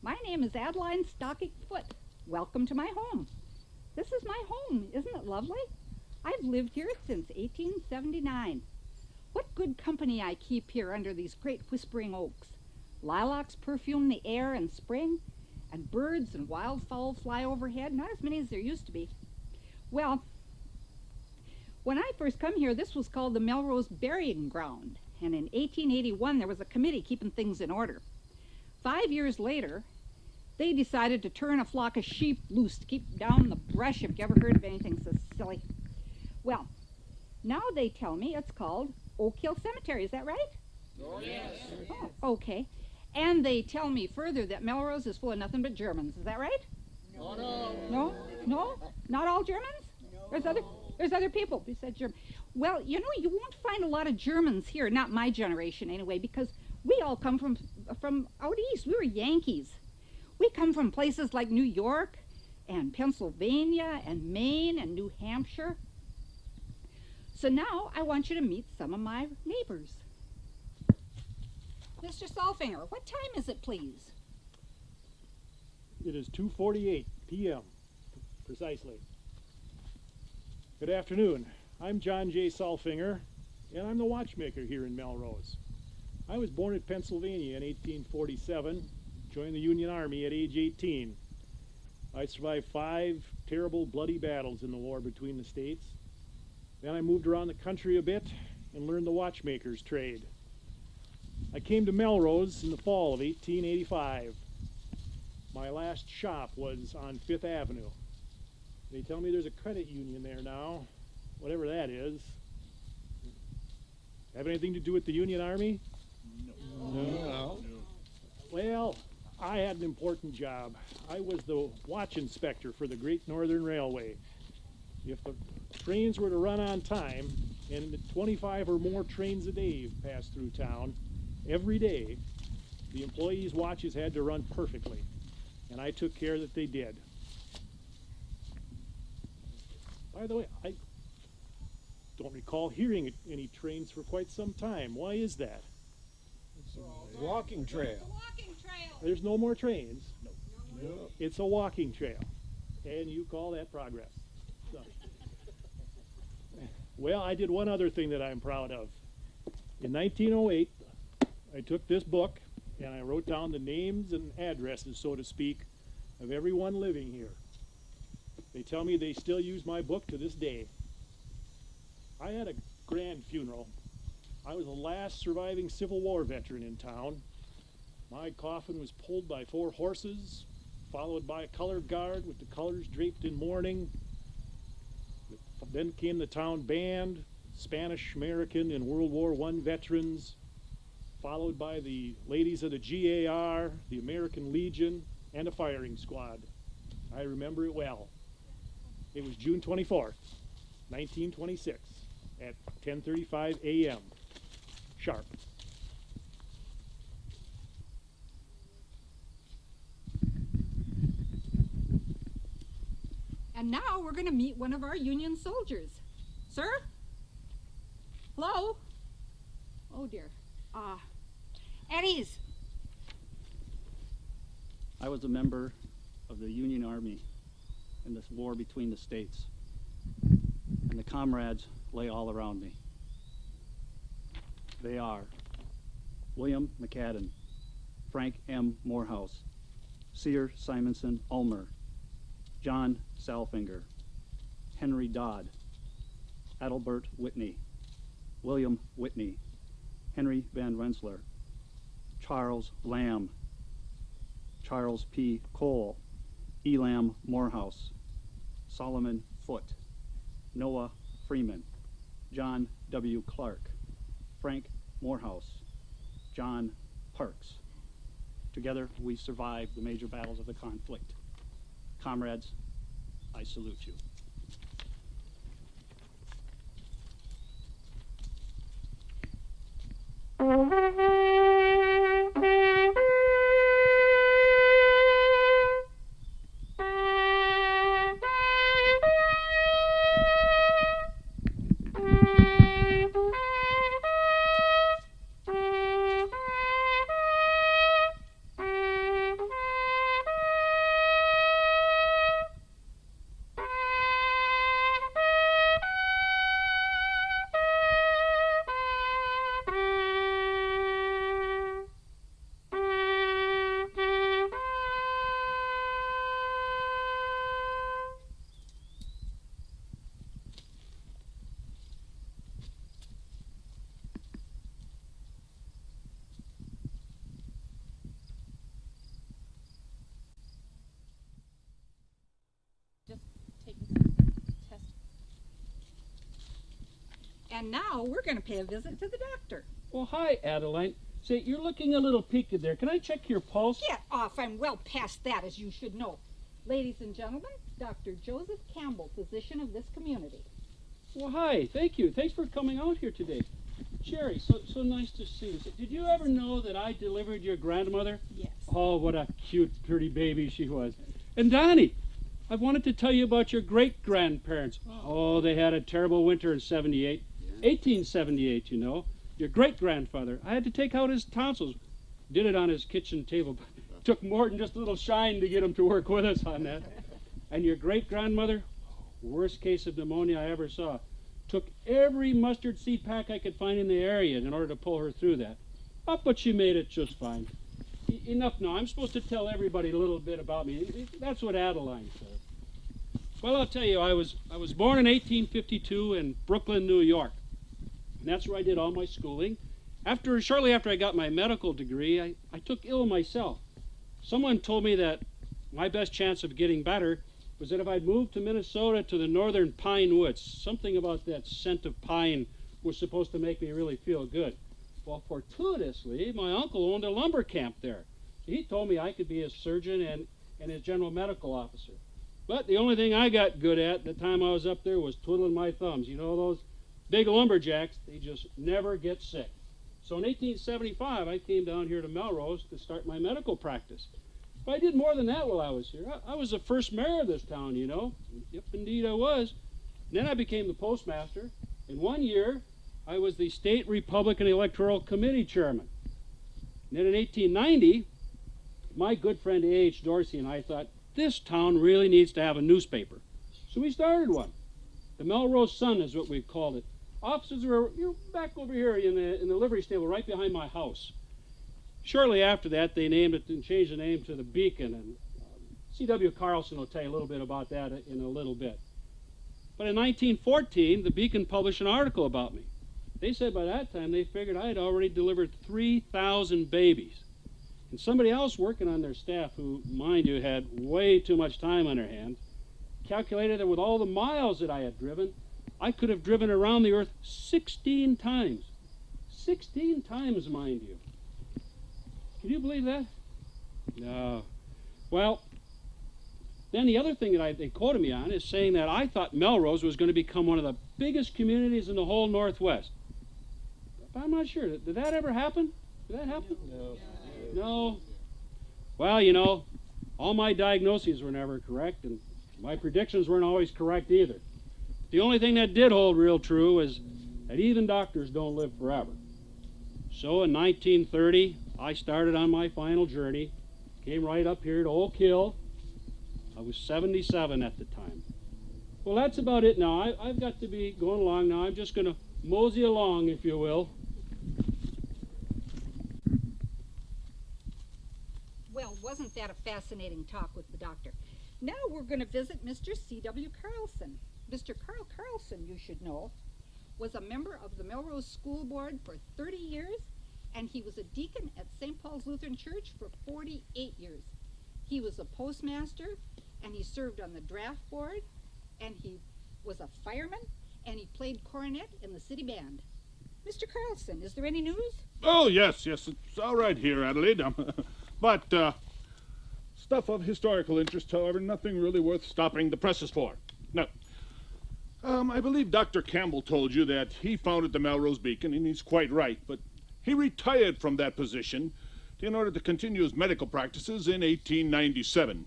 My name is Adeline Stocking Foot. Welcome to my home. This is my home. Isn't it lovely? I've lived here since 1879. What good company I keep here under these great whispering oaks. Lilacs perfume the air in spring, and birds and wildfowl fly overhead, not as many as there used to be. Well, when I first come here, this was called the Melrose Burying Ground, and in 1881 there was a committee keeping things in order. 5 years later, they decided to turn a flock of sheep loose to keep down the brush. Have you ever heard of anything so silly? Well, now they tell me it's called Oak Hill Cemetery. Is that right? Oh, yes. Oh, okay. And they tell me further that Melrose is full of nothing but Germans. Is that right? No. No? No? Not all Germans? There's other people besides Germans. Well, you know, you won't find a lot of Germans here, not my generation anyway, because we all come from out east. We were Yankees. We come from places like New York and Pennsylvania and Maine and New Hampshire. So now I want you to meet some of my neighbors. Mr. Salfinger, what time is it, please? It is 2:48 p.m. precisely. Good afternoon. I'm John J. Salfinger, and I'm the watchmaker here in Melrose. I was born in Pennsylvania in 1847, joined the Union Army at age 18. I survived 5 terrible bloody battles in the war between the states. Then I moved around the country a bit and learned the watchmaker's trade. I came to Melrose in the fall of 1885. My last shop was on 5th Avenue. They tell me there's a credit union there now, whatever that is. Have anything to do with the Union Army? No. Well, I had an important job. I was the watch inspector for the Great Northern Railway. If the trains were to run on time, and 25 or more trains a day passed through town, every day, the employees' watches had to run perfectly, and I took care that they did. By the way, I don't recall hearing any trains for quite some time. Why is that? It's a walking trail. There's no more trains. No. It's a walking trail, and you call that progress. So. Well, I did one other thing that I'm proud of. In 1908, I took this book and I wrote down the names and addresses, so to speak, of everyone living here. They tell me they still use my book to this day. I had a grand funeral. I was the last surviving Civil War veteran in town. My coffin was pulled by 4 horses, followed by a color guard with the colors draped in mourning. Then came the town band, Spanish, American, and World War I veterans, followed by the ladies of the GAR, the American Legion, and a firing squad. I remember it well. It was June 24th, 1926, at 10:35 a.m. sharp. And now we're going to meet one of our Union soldiers. Sir? Hello? Oh, dear. At ease. I was a member of the Union Army in this war between the states, and the comrades lay all around me. They are William McCadden, Frank M. Morehouse, Sear Simonson Ulmer, John Salfinger, Henry Dodd, Adelbert Whitney, William Whitney, Henry Van Rensselaer, Charles Lamb, Charles P. Cole, Elam Morehouse, Solomon Foote, Noah Freeman, John W. Clark, Frank Morehouse, John Parks. Together we survived the major battles of the conflict. Comrades, I salute you. And now we're going to pay a visit to the doctor. Well, hi, Adeline. Say, you're looking a little peaked there. Can I check your pulse? Get off. I'm well past that, as you should know. Ladies and gentlemen, Dr. Joseph Campbell, physician of this community. Well, hi. Thank you. Thanks for coming out here today. Sherry, so nice to see you. Did you ever know that I delivered your grandmother? Yes. Oh, what a cute, pretty baby she was. And Donnie, I wanted to tell you about your great-grandparents. Oh, they had a terrible winter in 78. 1878, you know. Your great-grandfather, I had to take out his tonsils. Did it on his kitchen table. Took more than just a little shine to get him to work with us on that. And your great-grandmother, worst case of pneumonia I ever saw. Took every mustard seed pack I could find in the area in order to pull her through that. Oh, but she made it just fine. Enough now. I'm supposed to tell everybody a little bit about me. That's what Adeline said. Well, I'll tell you, I was born in 1852 in Brooklyn, New York. And that's where I did all my schooling. Shortly after I got my medical degree, I took ill myself. Someone told me that my best chance of getting better was that if I'd moved to Minnesota to the northern pine woods. Something about that scent of pine was supposed to make me really feel good. Well, fortuitously, my uncle owned a lumber camp there. He told me I could be his surgeon and his general medical officer. But the only thing I got good at the time I was up there was twiddling my thumbs. You know, those big lumberjacks, they just never get sick. So in 1875, I came down here to Melrose to start my medical practice. But I did more than that while I was here. I was the first mayor of this town, you know. Yep, indeed I was. And then I became the postmaster. In 1 year, I was the State Republican Electoral Committee chairman. And then in 1890, my good friend A.H. Dorsey and I thought, this town really needs to have a newspaper. So we started one. The Melrose Sun is what we called it. Offices were back over here in the livery stable right behind my house. Shortly after that, they named it and changed the name to the Beacon. And C.W. Carlson will tell you a little bit about that in a little bit. But in 1914, the Beacon published an article about me. They said by that time they figured I had already delivered 3,000 babies. And somebody else working on their staff, who, mind you, had way too much time on their hands, calculated that with all the miles that I had driven, I could have driven around the earth 16 times. 16 times, mind you. Can you believe that? No. Well, then the other thing that they quoted me on is saying that I thought Melrose was going to become one of the biggest communities in the whole Northwest. But I'm not sure. Did that ever happen? Did that happen? No. No. Well, you know, all my diagnoses were never correct, and my predictions weren't always correct either. The only thing that did hold real true is that even doctors don't live forever. So in 1930, I started on my final journey, came right up here to Oak Hill. I was 77 at the time. Well, that's about it now. I've got to be going along now. I'm just going to mosey along, if you will. Well, wasn't that a fascinating talk with the doctor? Now we're going to visit Mr. C.W. Carlson. Mr. Carl Carlson, you should know, was a member of the Melrose School Board for 30 years, and he was a deacon at St. Paul's Lutheran Church for 48 years. He was a postmaster, and he served on the draft board, and he was a fireman, and he played cornet in the city band. Mr. Carlson, is there any news? Oh, yes, it's all right here, Adelaide. But stuff of historical interest, however, nothing really worth stopping the presses for. No. I believe Dr. Campbell told you that he founded the Melrose Beacon, and he's quite right, but he retired from that position in order to continue his medical practices in 1897.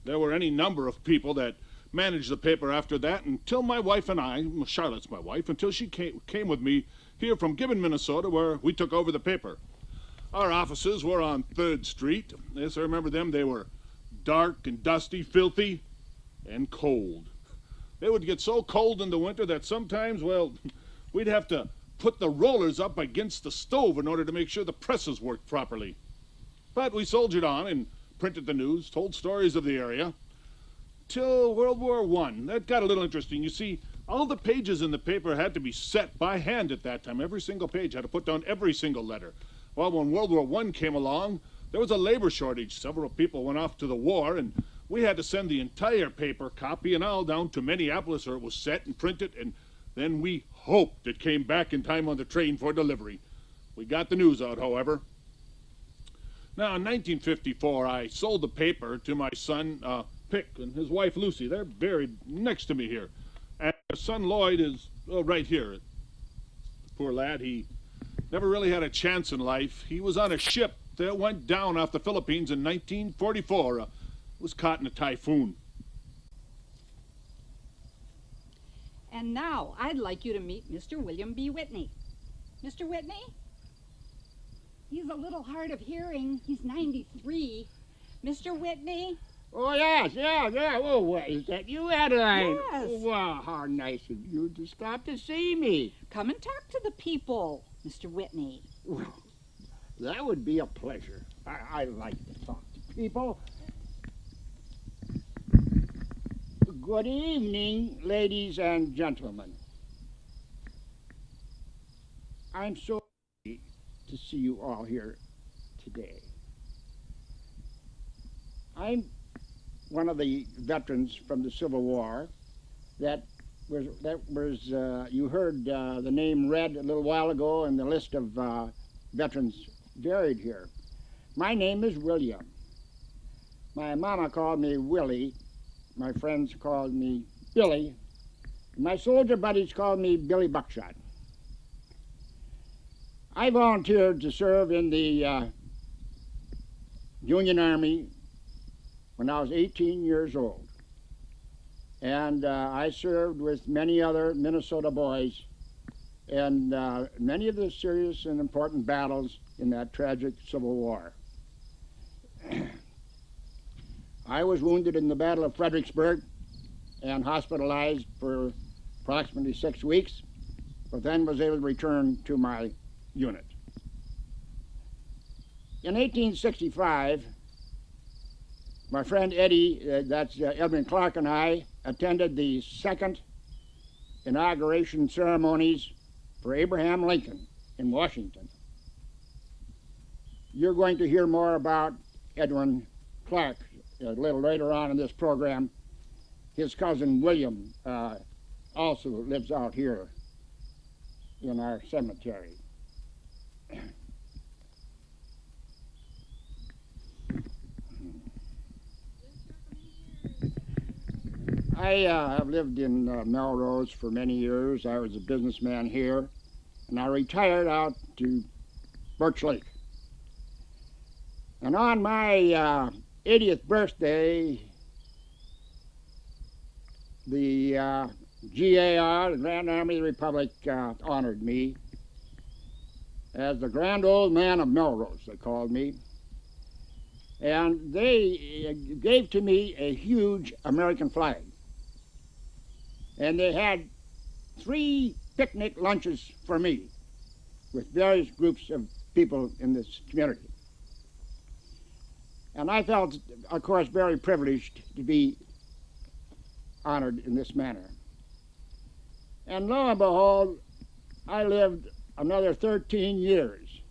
There were any number of people that managed the paper after that until my wife and I, Charlotte's my wife, until she came with me here from Gibbon, Minnesota, where we took over the paper. Our offices were on 3rd Street. Yes, I remember them. They were dark and dusty, filthy, and cold. They would get so cold in the winter that sometimes, well, we'd have to put the rollers up against the stove in order to make sure the presses worked properly. But we soldiered on and printed the news, told stories of the area, till World War I. That got a little interesting. You see, all the pages in the paper had to be set by hand at that time. Every single page had to put down every single letter. Well, when World War I came along, there was a labor shortage. Several people went off to the war, and we had to send the entire paper copy and all down to Minneapolis, or it was set and printed, and Then we hoped it came back in time on the train for delivery. We got the news out, however. Now, in 1954, I sold the paper to my son, Pick, and his wife, Lucy. They're buried next to me here. And my son, Lloyd, is right here. Poor lad, he never really had a chance in life. He was on a ship that went down off the Philippines in 1944. Was caught in a typhoon. And now I'd like you to meet Mr. William B. Whitney. Mr. Whitney? He's a little hard of hearing. He's 93. Mr. Whitney? Oh, yes, yeah. Oh, what, is that you, Adeline? Yes. Oh, wow, how nice of you to stop to see me. Come and talk to the people, Mr. Whitney. Well, that would be a pleasure. I like to talk to people. Good evening, ladies and gentlemen. I'm so happy to see you all here today. I'm one of the veterans from the Civil War that was you heard the name read a little while ago in the list of veterans buried here. My name is William. My mama called me Willie. My friends called me Billy. My soldier buddies called me Billy Buckshot. I volunteered to serve in the Union Army when I was 18 years old. And I served with many other Minnesota boys in many of the serious and important battles in that tragic Civil War. I was wounded in the Battle of Fredericksburg and hospitalized for approximately 6 weeks, but then was able to return to my unit. In 1865, my friend Eddie, that's Edmund Clark, and I attended the second inauguration ceremonies for Abraham Lincoln in Washington. You're going to hear more about Edwin Clark a little later on in this program. His cousin William also lives out here in our cemetery. I have lived in Melrose for many years. I was a businessman here, and I retired out to Birch Lake. And on my 80th birthday, the GAR, the Grand Army of the Republic, honored me as the Grand Old Man of Melrose, they called me. And they gave to me a huge American flag. And they had 3 picnic lunches for me with various groups of people in this community. And I felt, of course, very privileged to be honored in this manner. And lo and behold, I lived another 13 years.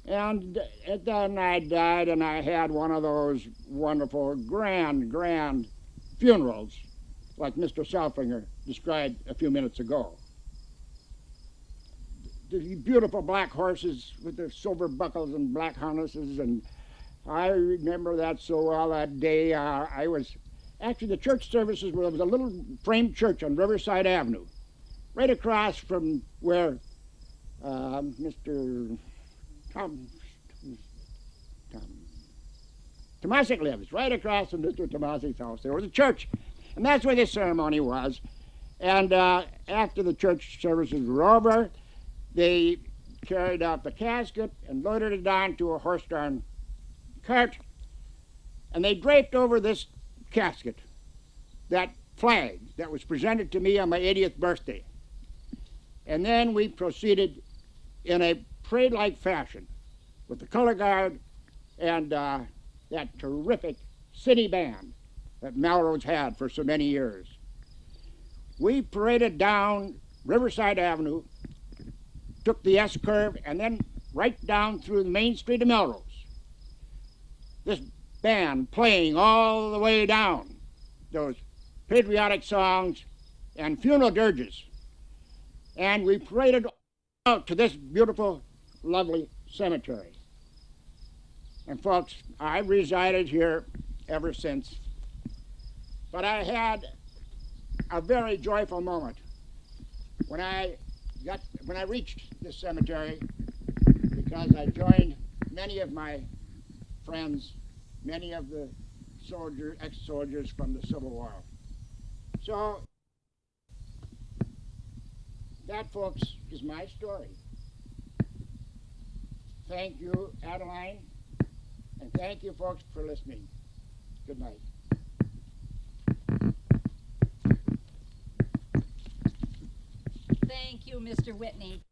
And then I died, and I had one of those wonderful, grand funerals, like Mr. Selfinger described a few minutes ago. The beautiful black horses with their silver buckles and black harnesses, and I remember that so well that day. Actually, the church services were, there was a little frame church on Riverside Avenue, right across from where Mr. Tomasic lives, right across from Mr. Tomasic's house. There was a church, and that's where this ceremony was. And after the church services were over, they carried out the casket and loaded it onto a horse-drawn cart, and they draped over this casket that flag that was presented to me on my 80th birthday. And then we proceeded in a parade-like fashion with the color guard and that terrific city band that Melrose had for so many years. We paraded down Riverside Avenue, took the S-curve, and then right down through the main street of Melrose. This band playing all the way down those patriotic songs and funeral dirges. And we paraded out to this beautiful, lovely cemetery. And folks, I've resided here ever since. But I had a very joyful moment when I reached this cemetery, because I joined many of my friends, many of the ex-soldiers from the Civil War. So that, folks, is my story. Thank you, Adeline, and thank you, folks, for listening. Good night. Thank you, Mr. Whitney.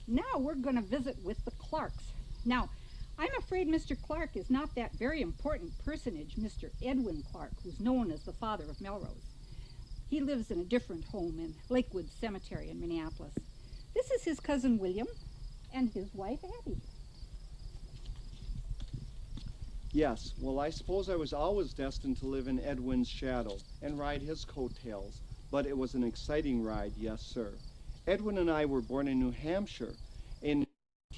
Now we're going to visit with the Clarks. Now, I'm afraid Mr. Clark is not that very important personage, Mr. Edwin Clark, who's known as the father of Melrose. He lives in a different home in Lakewood Cemetery in Minneapolis. This is his cousin William and his wife Abby. Yes, well, I suppose I was always destined to live in Edwin's shadow and ride his coattails, but it was an exciting ride, yes, sir. Edwin and I were born in New Hampshire. In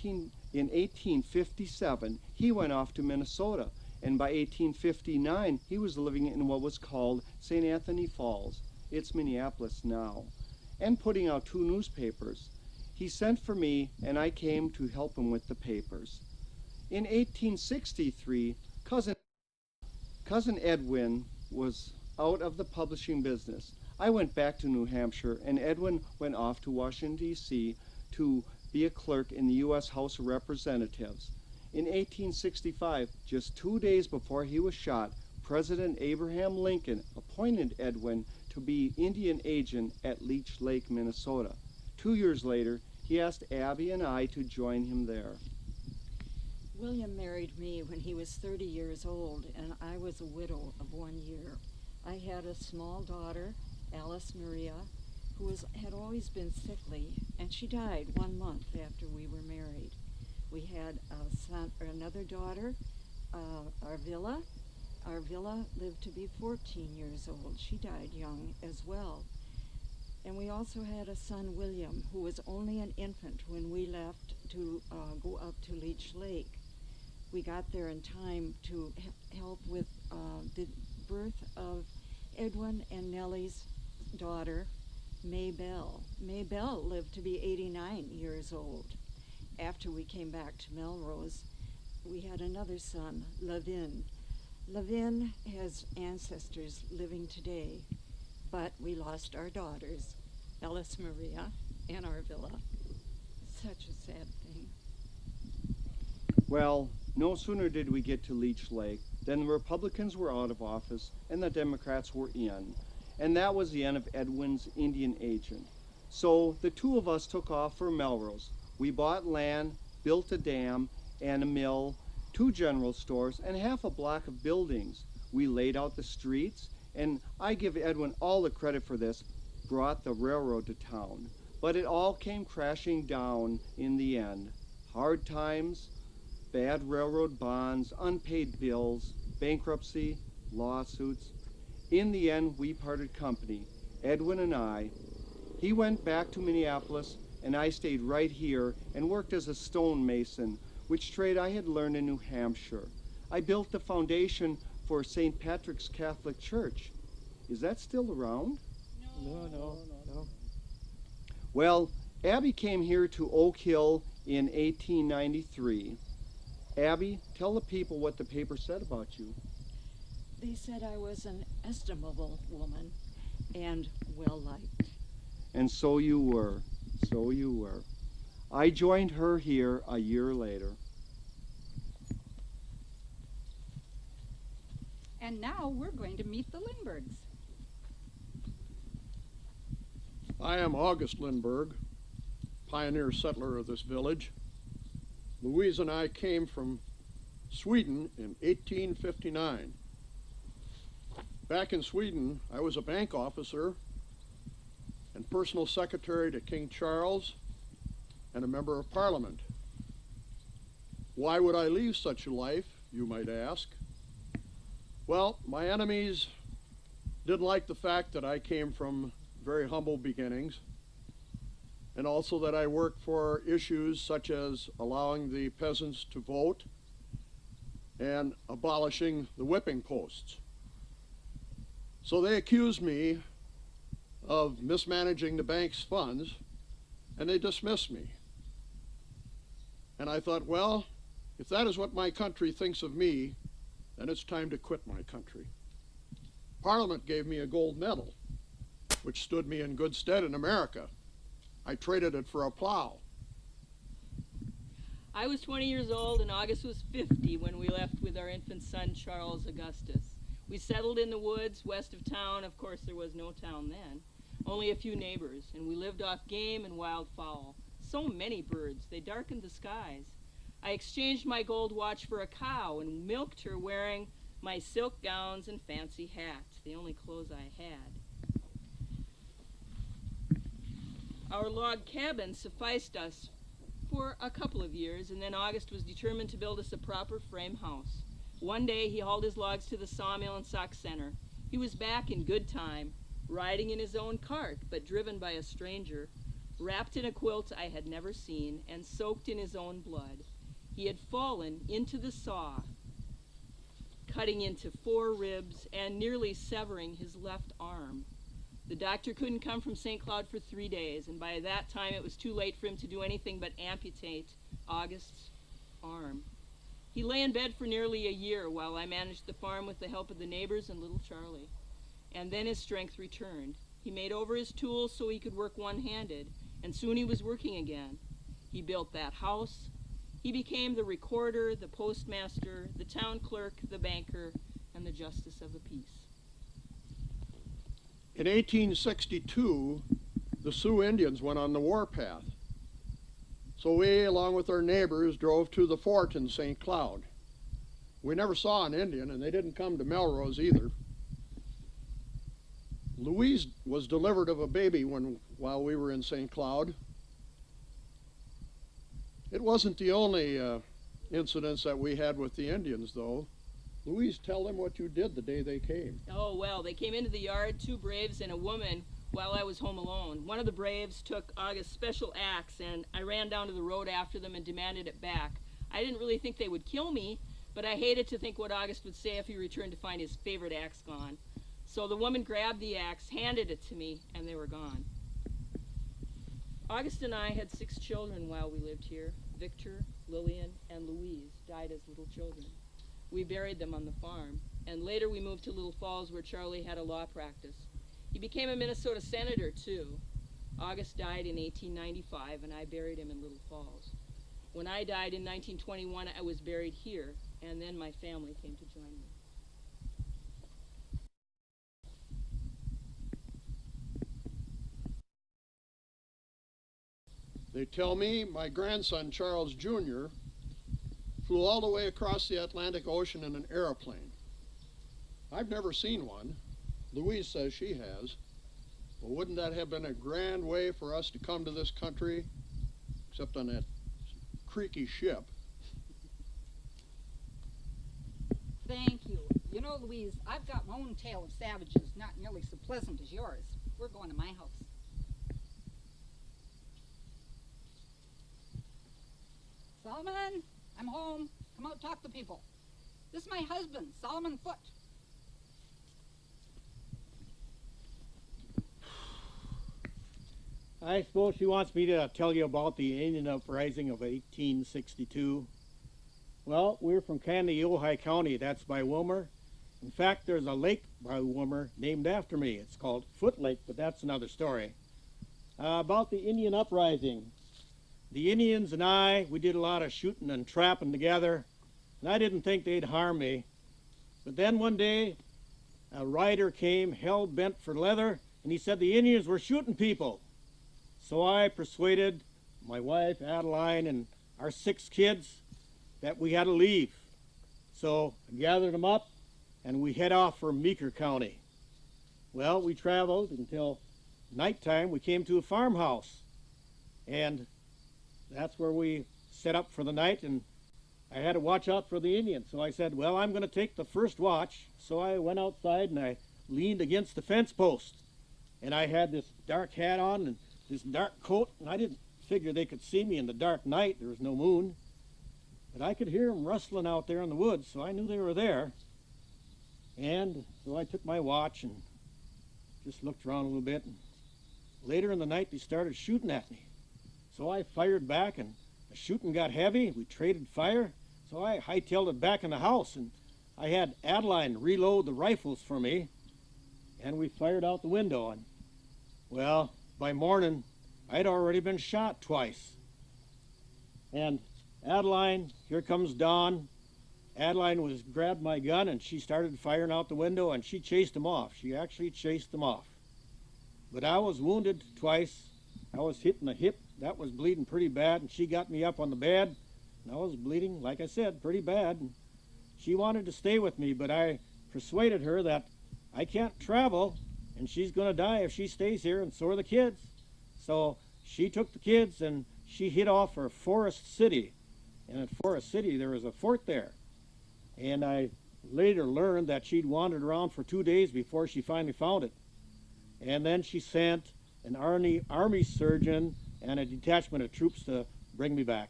1857, he went off to Minnesota, and by 1859, he was living in what was called St. Anthony Falls. It's Minneapolis now, and putting out 2 newspapers. He sent for me, and I came to help him with the papers. In 1863, Cousin Edwin was out of the publishing business. I went back to New Hampshire, and Edwin went off to Washington, D.C. to be a clerk in the U.S. House of Representatives. In 1865, just 2 days before he was shot, President Abraham Lincoln appointed Edwin to be Indian agent at Leech Lake, Minnesota. 2 years later, he asked Abby and I to join him there. William married me when he was 30 years old, and I was a widow of 1 year. I had a small daughter, Alice Maria, who had always been sickly, and she died 1 month after we were married. We had a son, or another daughter, Arvilla. Arvilla lived to be 14 years old. She died young as well. And we also had a son, William, who was only an infant when we left to go up to Leech Lake. We got there in time to help with the birth of Edwin and Nellie's daughter, Maybelle. Maybelle lived to be 89 years old. After we came back to Melrose, we had another son, Levin. Levin has ancestors living today, but we lost our daughters, Alice Maria and Arvilla. Such a sad thing. Well, no sooner did we get to Leech Lake than the Republicans were out of office and the Democrats were in. And that was the end of Edwin's Indian agent. So the 2 of us took off for Melrose. We bought land, built a dam and a mill, 2 general stores, and half a block of buildings. We laid out the streets, and I give Edwin all the credit for this, brought the railroad to town. But it all came crashing down in the end. Hard times, bad railroad bonds, unpaid bills, bankruptcy, lawsuits. In the end, we parted company, Edwin and I. He went back to Minneapolis, and I stayed right here and worked as a stonemason, which trade I had learned in New Hampshire. I built the foundation for St. Patrick's Catholic Church. Is that still around? No. Well, Abby came here to Oak Hill in 1893. Abby, tell the people what the paper said about you. They said I was an estimable woman and well-liked. And so you were. So you were. I joined her here a year later. And now we're going to meet the Lindberghs. I am August Lindbergh, pioneer settler of this village. Louise and I came from Sweden in 1859. Back in Sweden, I was a bank officer and personal secretary to King Charles and a member of Parliament. Why would I leave such a life, you might ask? Well, my enemies didn't like the fact that I came from very humble beginnings, and also that I worked for issues such as allowing the peasants to vote and abolishing the whipping posts. So they accused me of mismanaging the bank's funds, and they dismissed me. And I thought, well, if that is what my country thinks of me, then it's time to quit my country. Parliament gave me a gold medal, which stood me in good stead in America. I traded it for a plow. I was 20 years old and August was 50 when we left with our infant son, Charles Augustus. We settled in the woods west of town. Of course, there was no town then, only a few neighbors, and we lived off game and wild fowl. So many birds, they darkened the skies. I exchanged my gold watch for a cow and milked her wearing my silk gowns and fancy hats, the only clothes I had. Our log cabin sufficed us for a couple of years, and then August was determined to build us a proper frame house. One day he hauled his logs to the sawmill in Sauk Center. He was back in good time, riding in his own cart, but driven by a stranger, wrapped in a quilt I had never seen, and soaked in his own blood. He had fallen into the saw, cutting into 4 ribs and nearly severing his left arm. The doctor couldn't come from St. Cloud for 3 days, and by that time it was too late for him to do anything but amputate August's arm. He lay in bed for nearly a year while I managed the farm with the help of the neighbors and little Charlie. And then his strength returned. He made over his tools so he could work one-handed, and soon he was working again. He built that house. He became the recorder, the postmaster, the town clerk, the banker, and the justice of the peace. In 1862, the Sioux Indians went on the warpath. So we, along with our neighbors, drove to the fort in St. Cloud. We never saw an Indian, and they didn't come to Melrose either. Louise was delivered of a baby while we were in St. Cloud. It wasn't the only incidents that we had with the Indians, though. Louise, tell them what you did the day they came. Oh, well, they came into the yard, 2 braves and a woman, while I was home alone. One of the braves took August's special axe, and I ran down to the road after them and demanded it back. I didn't really think they would kill me, but I hated to think what August would say if he returned to find his favorite axe gone. So the woman grabbed the axe, handed it to me, and they were gone. August and I had 6 children while we lived here. Victor, Lillian, and Louise died as little children. We buried them on the farm, and later we moved to Little Falls where Charlie had a law practice. He became a Minnesota senator, too. August died in 1895, and I buried him in Little Falls. When I died in 1921, I was buried here, and then my family came to join me. They tell me my grandson, Charles Jr., flew all the way across the Atlantic Ocean in an airplane. I've never seen one. Louise says she has. Well, wouldn't that have been a grand way for us to come to this country, except on that creaky ship? Thank you. You know, Louise, I've got my own tale of savages, not nearly so pleasant as yours. We're going to my house. Solomon, I'm home. Come out, talk to people. This is my husband, Solomon Foote. I suppose she wants me to tell you about the Indian Uprising of 1862. Well, we're from Canada, Ojai County. That's by Wilmer. In fact, there's a lake by Wilmer named after me. It's called Foot Lake, but that's another story. About the Indian Uprising. The Indians and we did a lot of shooting and trapping together, and I didn't think they'd harm me. But then one day, a rider came, hell-bent for leather, and he said the Indians were shooting people. So I persuaded my wife, Adeline, and our 6 kids that we had to leave. So I gathered them up, and we head off for Meeker County. Well, we traveled until nighttime. We came to a farmhouse, and that's where we set up for the night, and I had to watch out for the Indians. So I said, well, I'm going to take the first watch. So I went outside and I leaned against the fence post. And I had this dark hat on and this dark coat, and I didn't figure they could see me in the dark night. There was no moon. But I could hear them rustling out there in the woods, so I knew they were there. And so I took my watch and just looked around a little bit. And later in the night, they started shooting at me. So I fired back, and the shooting got heavy. We traded fire. So I hightailed it back in the house, and I had Adeline reload the rifles for me, and we fired out the window. And well, by morning, I'd already been shot twice. And Adeline, here comes Dawn. Adeline grabbed my gun and she started firing out the window and she chased them off. She actually chased them off. But I was wounded twice. I was hit in the hip. That was bleeding pretty bad, and she got me up on the bed. And I was bleeding, like I said, pretty bad. And she wanted to stay with me, but I persuaded her that I can't travel and she's going to die if she stays here, and so are the kids. So she took the kids and she hid off for Forest City. And at Forest City, there was a fort there. And I later learned that she'd wandered around for 2 days before she finally found it. And then she sent an army surgeon and a detachment of troops to bring me back.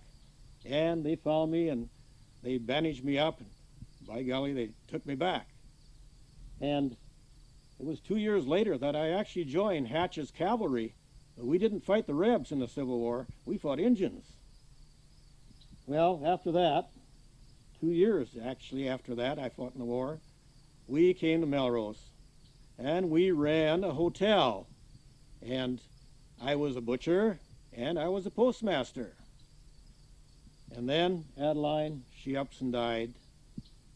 And they found me and they bandaged me up, and by golly, they took me back. And it was 2 years later that I actually joined Hatch's cavalry. But we didn't fight the Rebs in the Civil War. We fought Indians. Well, after that, 2 years actually after that, I fought in the war, we came to Melrose. And we ran a hotel. And I was a butcher, and I was a postmaster. And then Adeline, she ups and died.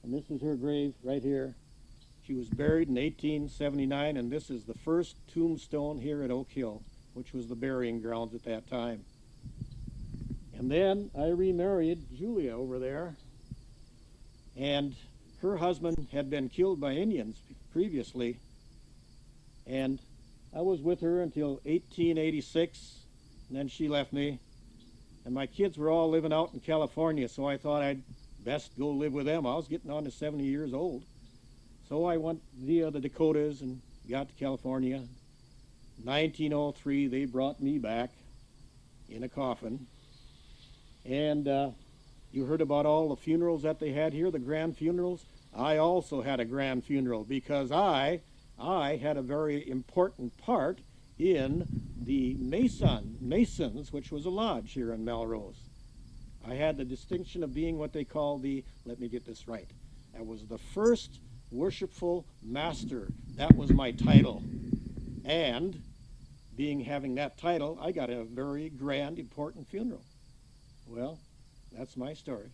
And this is her grave right here. She was buried in 1879, and this is the first tombstone here at Oak Hill, which was the burying grounds at that time. And then I remarried Julia over there, and her husband had been killed by Indians previously, and I was with her until 1886, and then she left me, and my kids were all living out in California, so I thought I'd best go live with them. I was getting on to 70 years old. So I went via the Dakotas and got to California. 1903, they brought me back in a coffin. And you heard about all the funerals that they had here, the grand funerals. I also had a grand funeral because I had a very important part in the Masons, which was a lodge here in Melrose. I had the distinction of being what they call the, let me get this right, I was the first worshipful master. That was my title. And having that title, I got a very grand, important funeral. Well, that's my story.